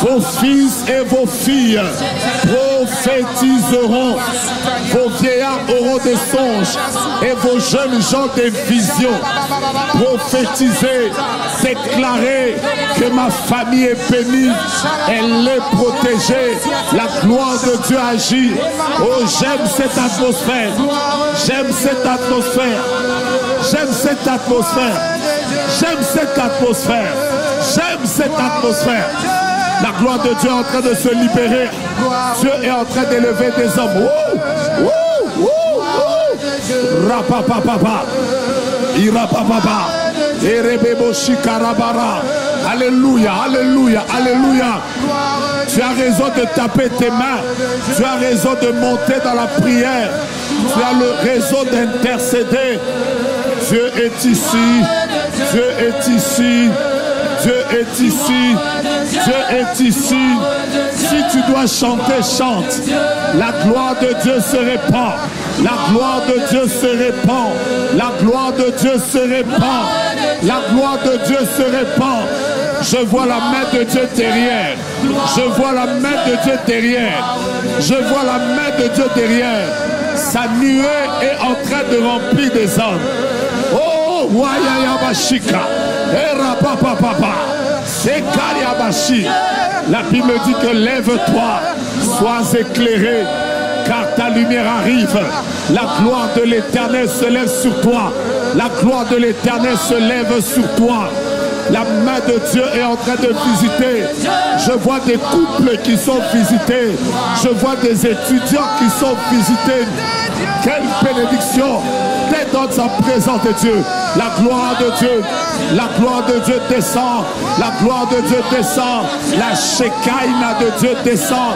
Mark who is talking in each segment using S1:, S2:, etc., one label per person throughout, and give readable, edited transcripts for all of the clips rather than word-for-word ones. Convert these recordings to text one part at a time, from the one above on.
S1: Vos fils et vos filles prophétiseront. Vos vieillards auront des songes et vos jeunes gens des visions. Prophétisez, déclarez que ma famille est bénie, elle est protégée. La gloire de Dieu agit. Oh, j'aime cette atmosphère. J'aime cette atmosphère. J'aime cette atmosphère. J'aime cette atmosphère. J'aime cette atmosphère. La gloire de Dieu est en train de se libérer. Dieu est en train d'élever des hommes. Rapapapapa. Irapapapa. Erebebo shikarabara. Alléluia, alléluia, alléluia. Tu as raison de taper tes mains. Tu as raison de monter dans la prière. Tu as le raison d'intercéder. Dieu est ici. Dieu est ici. Dieu est ici. Dieu est ici. Si tu dois chanter, chante. La gloire de Dieu se répand. La gloire de Dieu se répand. La gloire de Dieu se répand. La gloire de Dieu se répand. Je vois la main de Dieu derrière. Je vois la main de Dieu derrière. Je vois la main de Dieu derrière. Sa nuée est en train de remplir des hommes. Oh, Wayayabashika. Erapapapapa. Sekariabashi. La Bible dit que lève-toi, sois éclairé, car ta lumière arrive. La gloire de l'Éternel se lève sur toi. La gloire de l'Éternel se lève sur toi. La main de Dieu est en train de visiter. Je vois des couples qui sont visités. Je vois des étudiants qui sont visités. Quelle bénédiction d'être dans sa présence de Dieu. La gloire de Dieu. La gloire de Dieu descend. La gloire de Dieu descend. La Shekinah de Dieu descend.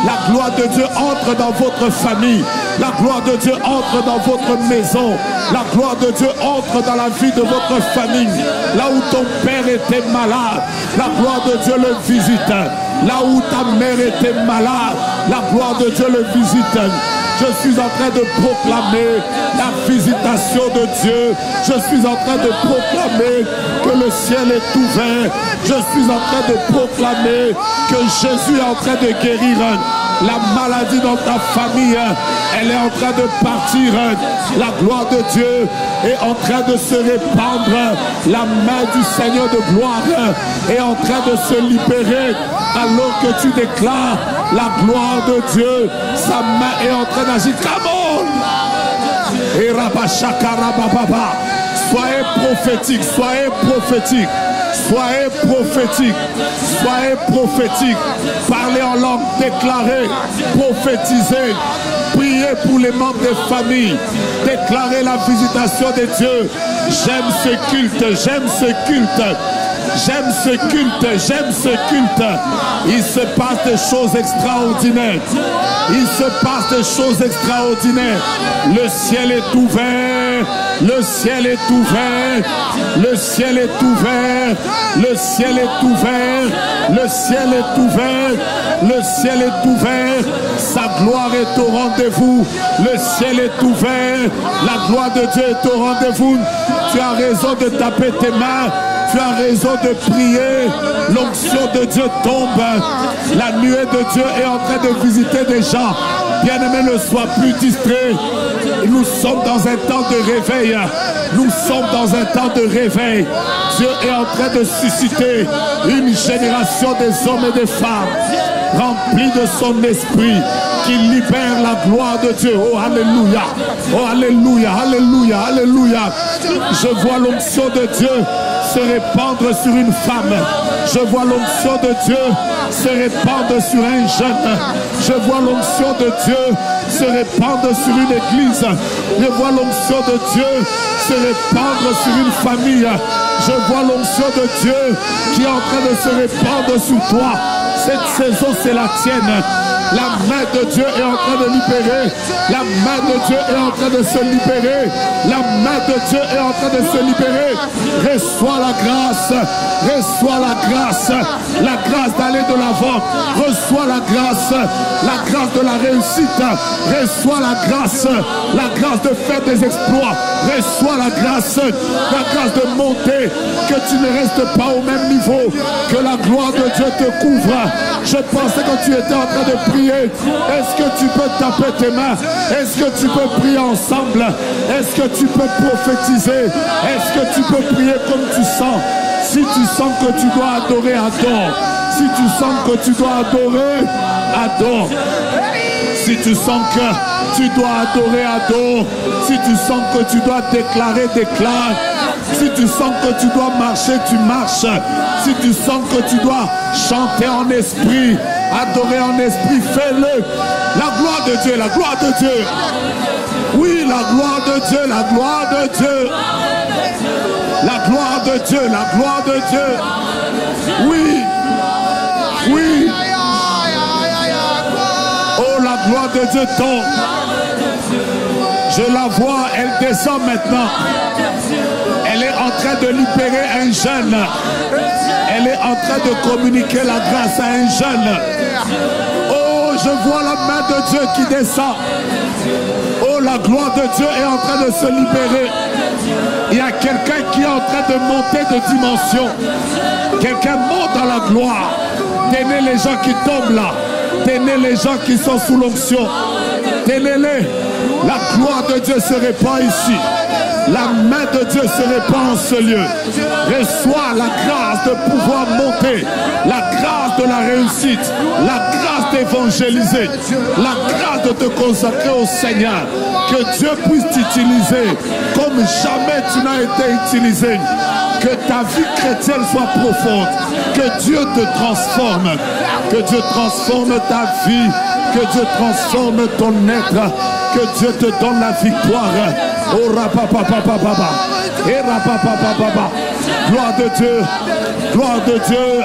S1: La gloire de Dieu entre dans votre famille. La gloire de Dieu entre dans votre maison. La gloire de Dieu entre dans la vie de votre famille. Là où ton père était malade, la gloire de Dieu le visite. Là où ta mère était malade, la gloire de Dieu le visite. Je suis en train de proclamer la visitation de Dieu. Je suis en train de proclamer que le ciel est ouvert. Je suis en train de proclamer que Jésus est en train de guérir la maladie dans ta famille. Elle est en train de partir. La gloire de Dieu est en train de se répandre. La main du Seigneur de gloire est en train de se libérer. Alors que tu déclares la gloire de Dieu, sa main est en train d'agir. Come on! Et Rabashakarababa. Soyez prophétique, soyez prophétique. Soyez prophétique, soyez prophétique. Parlez en langue, déclarez, prophétisez. Priez pour les membres des familles. Déclarez la visitation de Dieu. J'aime ce culte, j'aime ce culte. J'aime ce culte, j'aime ce culte. Il se passe des choses extraordinaires. Il se passe des choses extraordinaires. Le ciel est ouvert. Le ciel est ouvert. Le ciel est ouvert. Le ciel est ouvert. Le ciel est ouvert. Le ciel est ouvert. Sa gloire est au rendez-vous. Le ciel est ouvert. La gloire de Dieu est au rendez-vous. Tu as raison de taper tes mains. Tu as raison de prier. L'onction de Dieu tombe. La nuée de Dieu est en train de visiter des gens. Bien-aimé, ne sois plus distrait. Nous sommes dans un temps de réveil. Nous sommes dans un temps de réveil. Dieu est en train de susciter une génération des hommes et des femmes remplis de son esprit, qui libère la gloire de Dieu. Oh alléluia, oh alléluia, alléluia, alléluia. Je vois l'onction de Dieu se répandre sur une femme. Je vois l'onction de Dieu se répandre sur un jeune. Je vois l'onction de Dieu se répandre sur une église. Je vois l'onction de Dieu se répandre sur une famille. Je vois l'onction de Dieu qui est en train de se répandre sur toi. Cette saison, c'est la tienne. La main de Dieu est en train de libérer. La main de Dieu est en train de se libérer. La main de Dieu est en train de se libérer. Reçois la grâce. Reçois la grâce. La grâce d'aller de l'avant. Reçois la grâce de la réussite. Reçois la grâce de faire des exploits. Reçois la grâce de monter, que tu ne restes pas au même niveau, que la gloire de Dieu te couvre. Je pensais que tu étais en train de prier. Est-ce que tu peux taper tes mains? Est-ce que tu peux prier ensemble? Est-ce que tu peux prophétiser? Est-ce que tu peux prier comme tu sens? Si tu sens que tu dois adorer, adore. Si tu sens que tu dois adorer, adore. Si tu sens que tu dois adorer, adore. Si tu sens que tu dois déclarer, déclare. Si tu sens que tu dois marcher, tu marches. Si tu sens que tu dois chanter en esprit, adorer en esprit, fais-le. La gloire de Dieu, la gloire de Dieu. Oui, la gloire de Dieu, la gloire de Dieu. La gloire de Dieu, la gloire de Dieu. Oui, oui. Oh, la gloire de Dieu tombe. Je la vois, elle descend maintenant. Elle est en train de libérer un jeune. Elle est en train de communiquer la grâce à un jeune. Oh, je vois la main de Dieu qui descend. Oh, la gloire de Dieu est en train de se libérer. Il y a quelqu'un qui est en train de monter de dimension. Quelqu'un monte dans la gloire. Tenez les gens qui tombent là. Tenez les gens qui sont sous l'onction. Tenez-les. La gloire de Dieu se répand ici. La main de Dieu se répand en ce lieu. Reçois la grâce de pouvoir monter. La grâce de la réussite. La grâce d'évangéliser. La grâce de te consacrer au Seigneur. Que Dieu puisse t'utiliser comme jamais tu n'as été utilisé. Que ta vie chrétienne soit profonde. Que Dieu te transforme. Que Dieu transforme ta vie. Que Dieu transforme ton être. Que Dieu te donne la victoire. Oh rapapapapapa. Et rapapapapapa. Gloire de Dieu. Gloire de Dieu.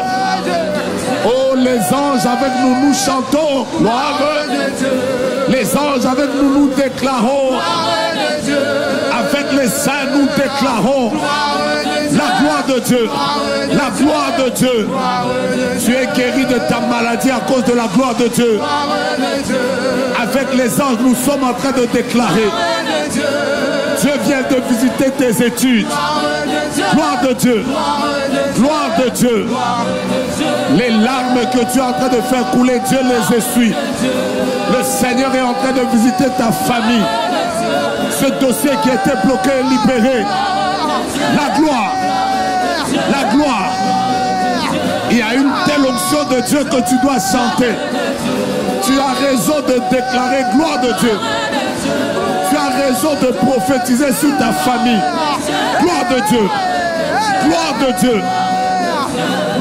S1: Oh, les anges avec nous, nous chantons. Gloire de Dieu. Les anges avec nous, nous déclarons. Avec les saints, nous déclarons. La gloire de Dieu. La gloire de Dieu. Tu es guéri de ta maladie à cause de la gloire de Dieu. Avec les anges, nous sommes en train de déclarer. Dieu vient de visiter tes études. Gloire de Dieu. Gloire de Dieu. Les larmes que tu es en train de faire couler, Dieu les essuie. Le Seigneur est en train de visiter ta famille. Ce dossier qui était bloqué est libéré. La gloire. La gloire. Il y a une telle onction de Dieu que tu dois chanter. Tu as raison de déclarer gloire de Dieu. Tu as raison de prophétiser sur ta famille. Gloire de Dieu. Gloire de Dieu.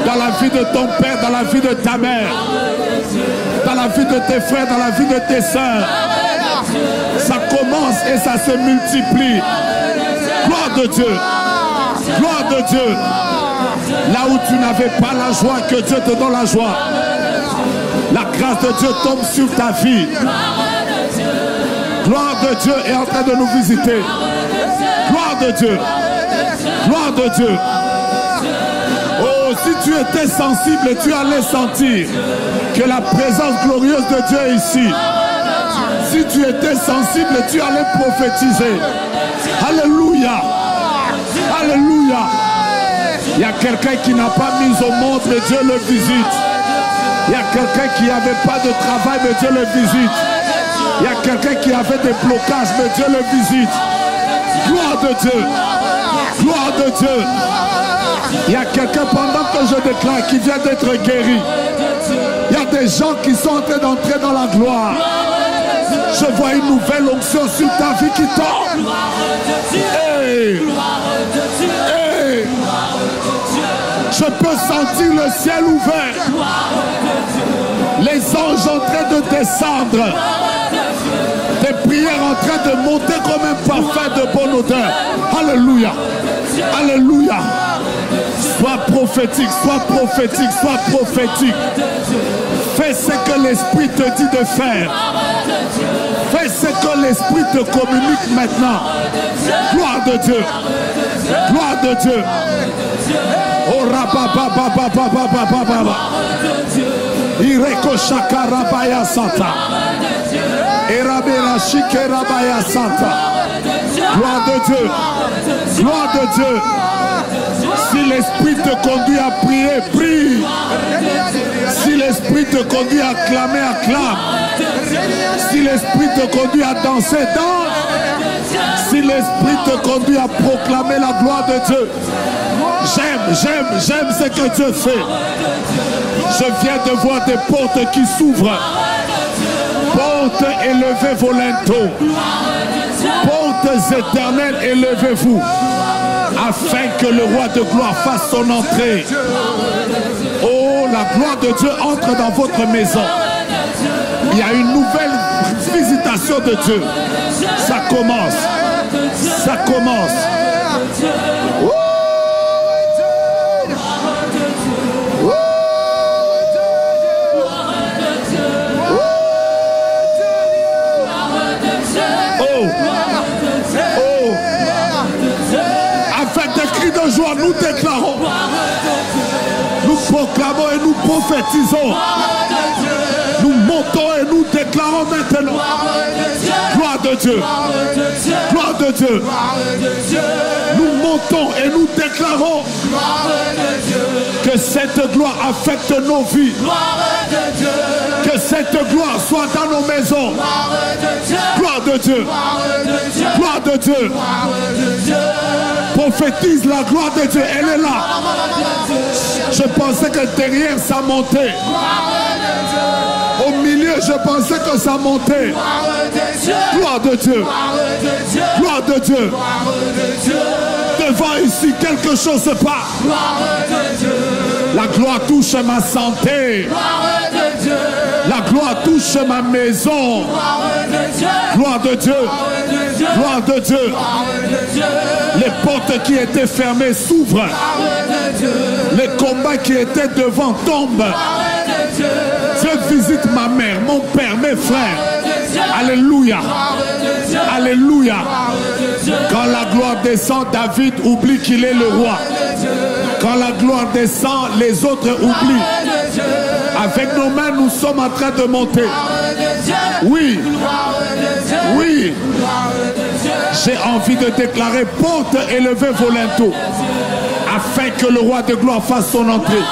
S1: Dans la vie de ton père, dans la vie de ta mère, dans la vie de tes frères, dans la vie de tes sœurs. Ça commence et ça se multiplie. Gloire de Dieu. Gloire de Dieu. Là où tu n'avais pas la joie, que Dieu te donne la joie. La grâce de Dieu tombe sur ta vie. Gloire de Dieu est en train de nous visiter. Gloire de Dieu. Gloire de Dieu. Oh, si tu étais sensible, tu allais sentir que la présence glorieuse de Dieu est ici. Si tu étais sensible, tu allais prophétiser. Alléluia. Alléluia. Il y a quelqu'un qui n'a pas mis au monde, mais Dieu le visite. Il y a quelqu'un qui n'avait pas de travail, mais Dieu le visite. Il y a quelqu'un qui avait des blocages, mais Dieu le visite. Gloire de Dieu. Gloire de Dieu. Il y a quelqu'un pendant que je déclare qui vient d'être guéri. Il y a des gens qui sont en train d'entrer dans la gloire. Je vois une nouvelle onction sur ta vie qui tombe. Hey. Hey. Je peux sentir le ciel ouvert. Les anges en train de descendre. Des prières en train de monter comme un parfum de bonne odeur. Alléluia. Alléluia. Sois prophétique, sois prophétique, sois prophétique. Fais ce que l'Esprit te dit de faire. Fais ce que l'Esprit te communique maintenant. Gloire de Dieu. Gloire de Dieu. Oh rababababababababa. Ireko shakarabaya santa. Erabera shikerabaya santa. Gloire de Dieu. Gloire de Dieu. Si l'Esprit te conduit à prier, prie. Si l'Esprit te conduit à clamer, acclame. Si l'Esprit te conduit à danser, danse. Si l'Esprit te conduit à proclamer la gloire de Dieu. J'aime ce que Dieu fait. Je viens de voir des portes qui s'ouvrent. Portes élevées vos linteaux. Portes éternelles, élevez-vous. Afin que le roi de gloire fasse son entrée. Oh, la gloire de Dieu entre dans votre maison. Il y a une nouvelle visitation de Dieu. Ça commence. Ça commence. De joie, nous déclarons, nous proclamons et nous prophétisons, nous montons et nous déclarons maintenant, gloire de Dieu, gloire de Dieu, nous montons et nous déclarons que cette gloire affecte nos vies, que cette gloire soit dans nos maisons, gloire de Dieu, gloire de Dieu. Prophétise la gloire de Dieu, elle est là. Je pensais que derrière ça montait. Au milieu, je pensais que ça montait. Gloire de Dieu. Gloire de Dieu. Devant ici, quelque chose se passe. La gloire touche ma santé. La gloire touche ma maison. Gloire de Dieu. Gloire de Dieu. Les portes qui étaient fermées s'ouvrent. Les combats qui étaient devant tombent. Dieu visite ma mère, mon père, mes frères. Alléluia. Alléluia. Quand la gloire descend, David oublie qu'il est le roi. Quand la gloire descend, les autres oublient. Avec nos mains, nous sommes en train de monter. Oui. Oui. J'ai envie de déclarer, porte, élevez vos linteaux, afin que le roi de gloire fasse son entrée.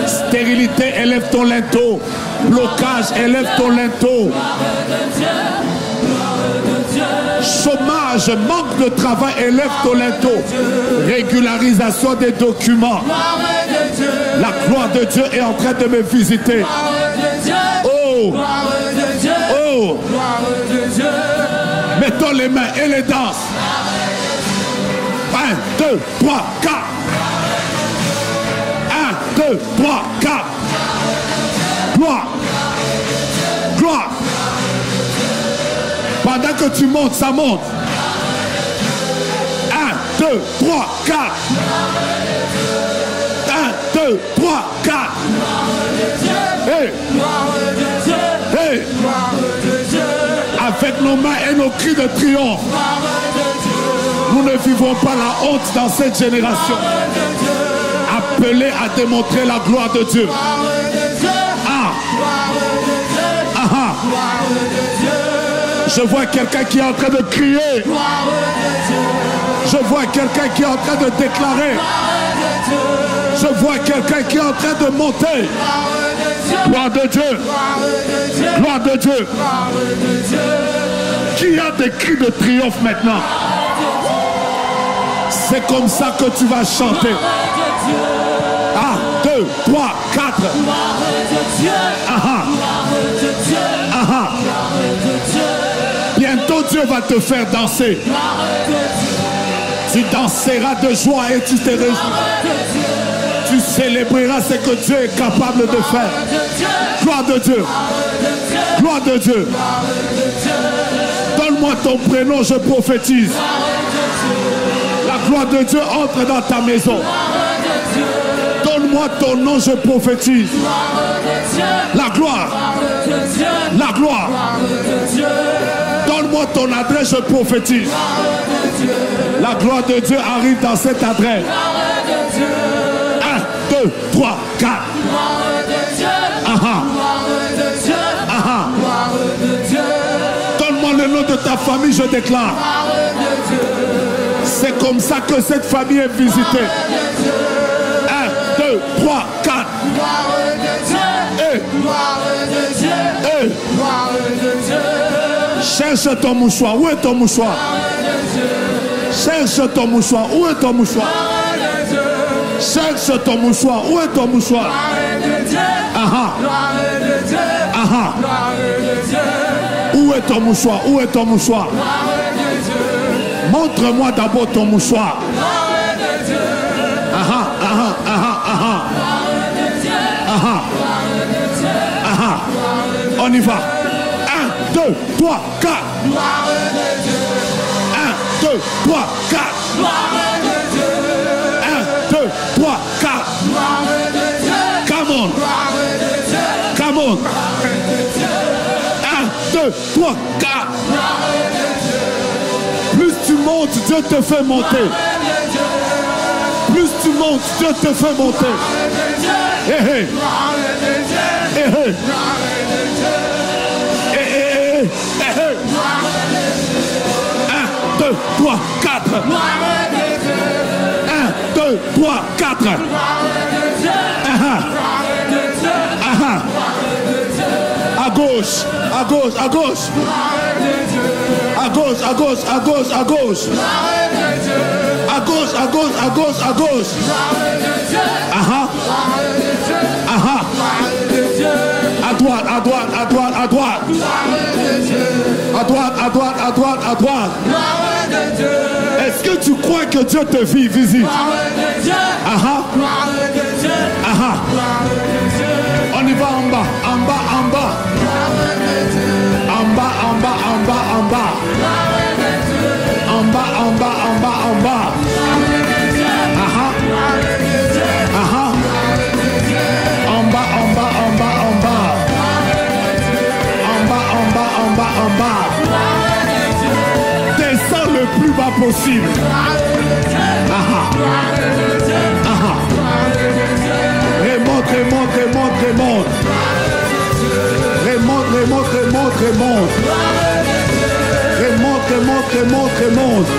S1: Stérilité, élève ton linteau. Blocage, élève ton linteau. Chômage, manque de travail, élève ton linteau. Régularisation des documents. La gloire de Dieu est en train de me visiter. Oh! Oh! Mettons les mains et les danses. 1, 2, 3, 4. 1, 2, 3, 4. Gloire. Gloire. Pendant que tu montes, ça monte. 1, 2, 3, 4. 1, 2, 3, 4. Hey. Hey. Avec nos mains et nos cris de triomphe, nous ne vivons pas la honte dans cette génération. Appelés à démontrer la gloire de Dieu. Ah. Ah. Je vois quelqu'un qui est en train de crier. Je vois quelqu'un qui est en train de déclarer. Je vois quelqu'un qui est en train de monter. Gloire de Dieu. Gloire de Dieu. Qui a des cris de triomphe maintenant? C'est comme ça que tu vas chanter. 1, 2, 3, 4. Aha. Aha. Bientôt Dieu va te faire danser. Tu danseras de joie et tu te réjouiras. Tu célébreras ce que Dieu est capable de faire. Gloire de Dieu. Gloire de Dieu. Donne-moi ton prénom, je prophétise. La gloire de Dieu entre dans ta maison. Donne-moi Donne-moi ton nom, je prophétise. La gloire. La gloire. Donne-moi ton adresse, je prophétise. La gloire de Dieu arrive dans cette adresse. 1, 2, 3, 4. Aha. Aha. Donne-moi le nom de ta famille, je déclare. C'est comme ça que cette famille est visitée. 1, 2, 3, 4. Cherche ton mouchoir. Où est ton mouchoir? Cherche ton mouchoir. Où est ton mouchoir? Cherche ton mouchoir. Où est ton mouchoir? Aha. Aha. Où est ton mouchoir? Où est ton mouchoir? Montre-moi d'abord ton mouchoir. Aha. Aha. Aha. Aha. Aha. Aha. On y va. 1, 2, 3, 4. 1, 2, 3, 4. 1, 2, 3, 4. Come on. Come on. 1, 2, 3, 4. Plus tu montes, Dieu te fait monter. Plus tu montes, Dieu te fait monter. Hey, hey. Hey, hey. Hey, hey, hey. 1, 2, 3, 4. 1, 2, 3, 4. À gauche, à gauche, à gauche. À gauche, à gauche, à gauche, à gauche. À gauche, à gauche, à gauche, à gauche. Aha. Aha. À droite, à droite, à droite, à droite. À droite, à droite, à droite, à droite. Est-ce que tu crois que Dieu te visite? Aha. Aha. On y va en bas, en bas, en bas. En bas, en bas, en bas, en bas. En bas, en bas, en bas, en bas. Aha. Aha. En bas, en bas, en bas, en bas. En bas, en bas, en bas, en bas. Descends le plus bas possible. Aha. Aha. Remonte, remonte, remonte, remonte. Remonte, remonte, remonte, remonte. Remonte, remonte, remonte, remonte.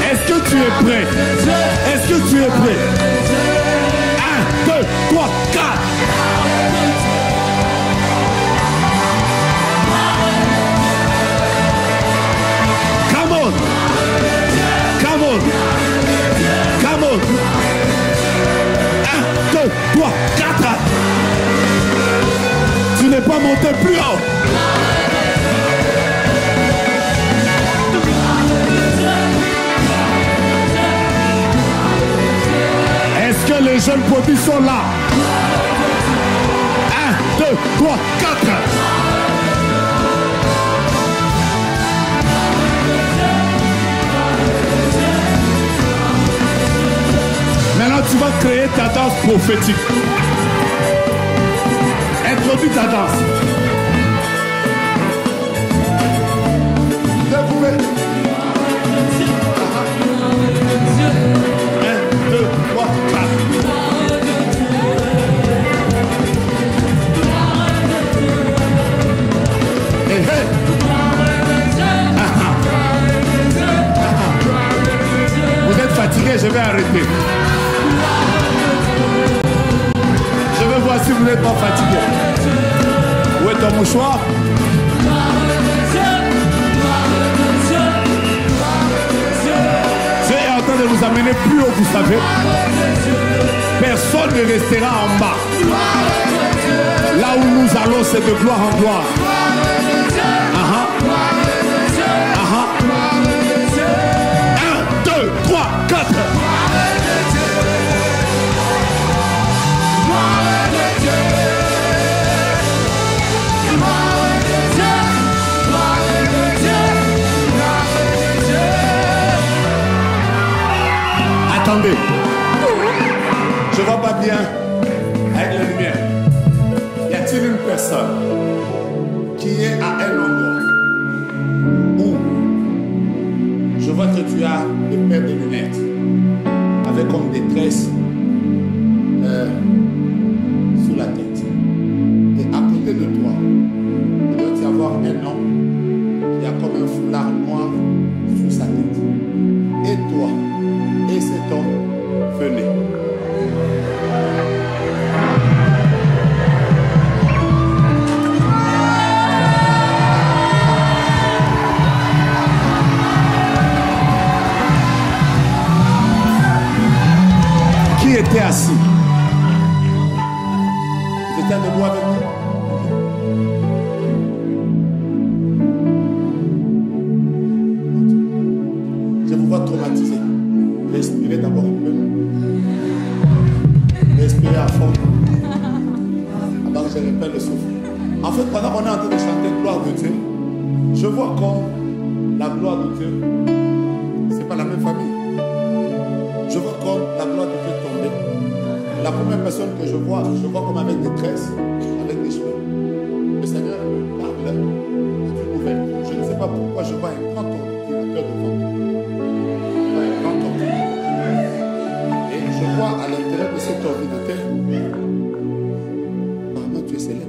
S1: Est-ce que tu es prêt? Est-ce que tu es prêt? 1, 2, 3, 4. Come on. Come on. Come on. 1, 2, 3, 4. Tu n'es pas monté plus haut. Est-ce que les jeunes produits sont là? 1, 2, 3, 4. Maintenant, tu vas créer ta danse prophétique. Introduis ta danse. Vous pouvez. 1, 2, 3, 4. Hey, hey. Vous êtes fatigué, je vais arrêter. Je vais voir si vous n'êtes pas fatigué. Où est ton mouchoir? Dieu est en train de nous amener plus haut, vous savez. Personne ne restera en bas. Là où nous allons, c'est de gloire en gloire. Aha. Aha. 1, 2, 3, 4. Attendez. Je ne vois pas personne qui est à un endroit où je vois que tu as des paires de lunettes avec comme des tresses sur la tête. Et à côté de toi, il doit y avoir un homme qui a comme un foulard noir sur sa tête. Et toi et cet homme, venez. Qui était assis? Vous étiez debout avec nous? Je vous vois traumatisé. Respirez d'abord un peu. Respirez à fond. Avant que je répète le souffle. En fait, pendant qu'on est en train de chanter gloire de Dieu, je vois comme la gloire de Dieu, c'est pas la même famille. Je vois comme la gloire de Dieu tomber. La première personne que je vois comme avec des tresses, avec des cheveux. Le Seigneur me parle, c'est une nouvelle. Je ne sais pas pourquoi je vois un grand ordinateur devant moi. Un grand ordinateur. Et je vois à l'intérieur de cet ordinateur, apparemment tu es célèbre.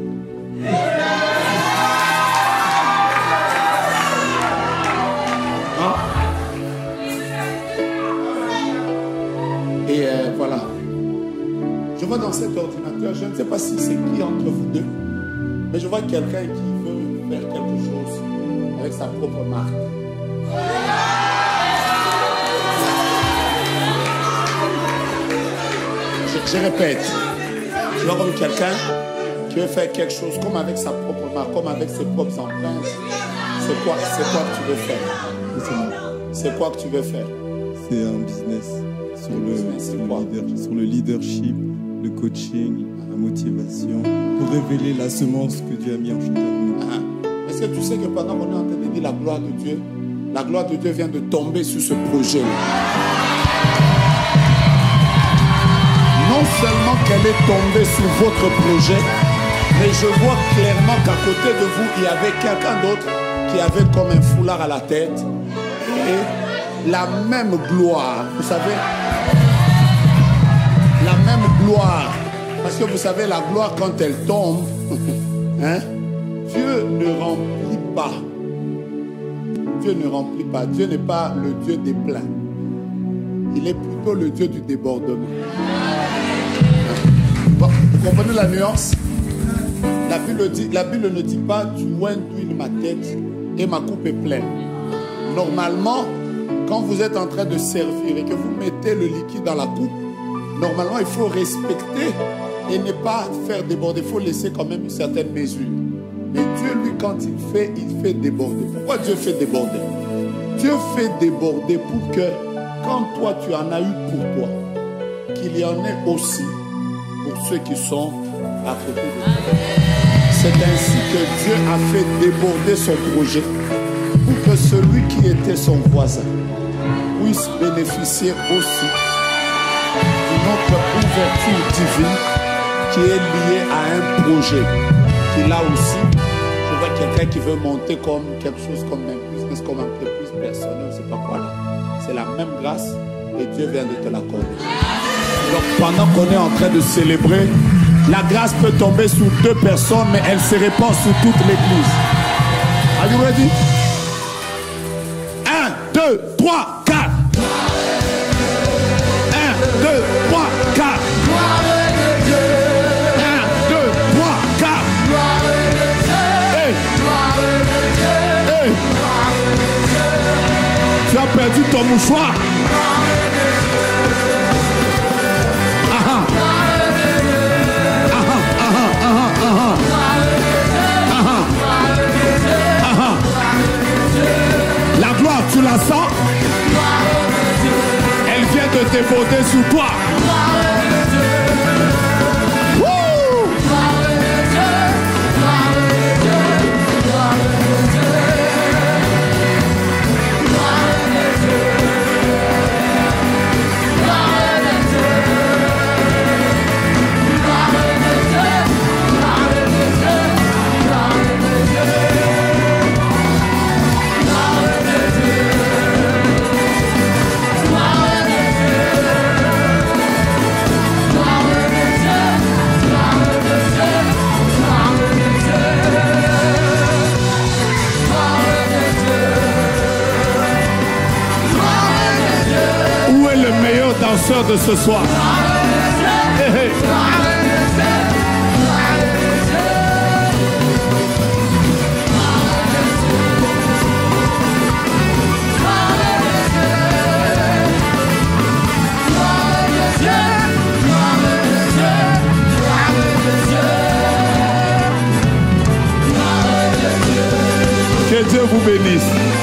S1: Voilà. Je vois dans cet ordinateur, je ne sais pas si c'est qui entre vous deux, mais je vois quelqu'un qui veut faire quelque chose avec sa propre marque. Je répète, je vois comme quelqu'un qui veut faire quelque chose comme avec sa propre marque, comme avec ses propres empreintes. C'est quoi que tu veux faire? C'est quoi que tu veux faire?
S2: C'est un business. Sur le leadership, le coaching, la motivation, pour révéler la semence que Dieu a mis en chacun de nous.
S1: Est-ce que tu sais que pendant qu'on est en train de dire la gloire de Dieu vient de tomber sur ce projet? Non seulement qu'elle est tombée sur votre projet, mais je vois clairement qu'à côté de vous, il y avait quelqu'un d'autre qui avait comme un foulard à la tête et la même gloire, vous savez. La même gloire. Parce que vous savez, la gloire, quand elle tombe, hein, Dieu ne remplit pas. Dieu ne remplit pas. Dieu n'est pas le Dieu des pleins. Il est plutôt le Dieu du débordement. Bon, vous comprenez la nuance? La Bible ne dit pas tu d'huile ma tête et ma coupe est pleine. Normalement, quand vous êtes en train de servir et que vous mettez le liquide dans la coupe, normalement, il faut respecter et ne pas faire déborder. Il faut laisser quand même une certaine mesure. Mais Dieu, lui, quand il fait déborder. Pourquoi Dieu fait déborder? Dieu fait déborder pour que, quand toi, tu en as eu pour toi, qu'il y en ait aussi pour ceux qui sont à côté de toi. C'est ainsi que Dieu a fait déborder son projet pour que celui qui était son voisin puisse bénéficier aussi notre ouverture divine qui est liée à un projet qui là aussi, je vois quelqu'un qui veut monter comme quelque chose comme un business, comme un entreprise personnelle, je ne sais pas quoi là. C'est la même grâce et Dieu vient de te l'accorder. Donc pendant qu'on est en train de célébrer, la grâce peut tomber sur deux personnes, mais elle se répand sur toute l'église. Are you ready? 1, 2, 3, 4. 1, 2, 3, 4. 1, 2, 3, 4. Hey. Hey. Tu as perdu ton mouchoir. La gloire, tu la sens? Elle vient de déborder sur toi. l'auteur de ce soir. Hey, hey. Que Dieu vous bénisse.